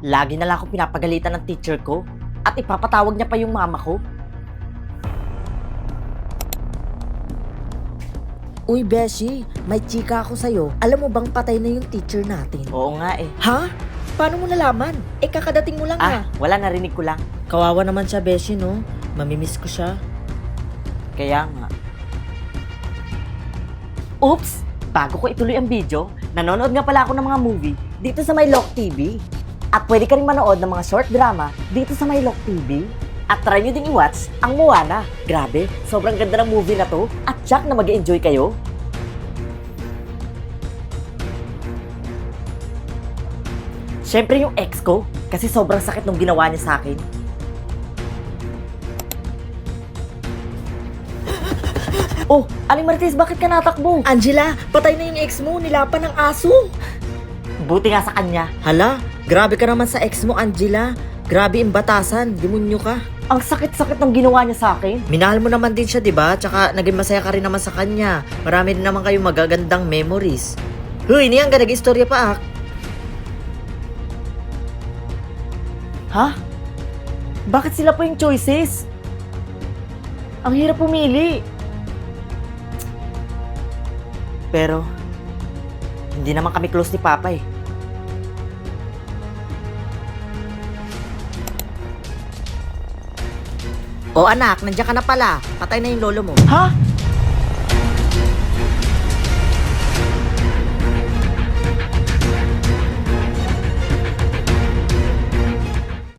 Lagi na lang akong pinapagalitan ng teacher ko at ipapatawag niya pa yung mama ko. Uy, Beshi, may chika ako sa'yo. Alam mo bang patay na yung teacher natin? Oo nga eh. Ha? Paano mo nalaman? Kakadating mo lang Wala, narinig ko lang. Kawawa naman siya, Beshi, no? Mamimiss ko siya. Kaya nga. Oops! Bago ko ituloy ang video, nanonood nga pala ako ng mga movie dito sa Mylock TV. At pwede ka rin manood ng mga short drama dito sa Mylock TV. At try nyo din i-watch ang Moana. Grabe, sobrang ganda ng movie na to at tiyak na mag-enjoy kayo. Siyempre yung ex ko, kasi sobrang sakit nung ginawa niya sa akin. Oh, Aling Marites, bakit ka natakbo? Angela, patay na yung ex mo. Nilapan ng aso. Buti nga sa kanya. Hala, grabe ka naman sa ex mo, Angela. Grabe yung batasan. Demonyo ka. Ang sakit-sakit ng ginawa niya sa akin. Minahal mo naman din siya, di ba? Tsaka naging masaya ka rin naman sa kanya. Marami din naman kayong magagandang memories. Huy, niyan ka nag-istorya pa, Ha? Bakit sila po yung choices? Ang hirap pumili. Pero, hindi naman kami close ni Papa eh. O anak, nandiyan ka na pala. Patay na yung lolo mo. Ha?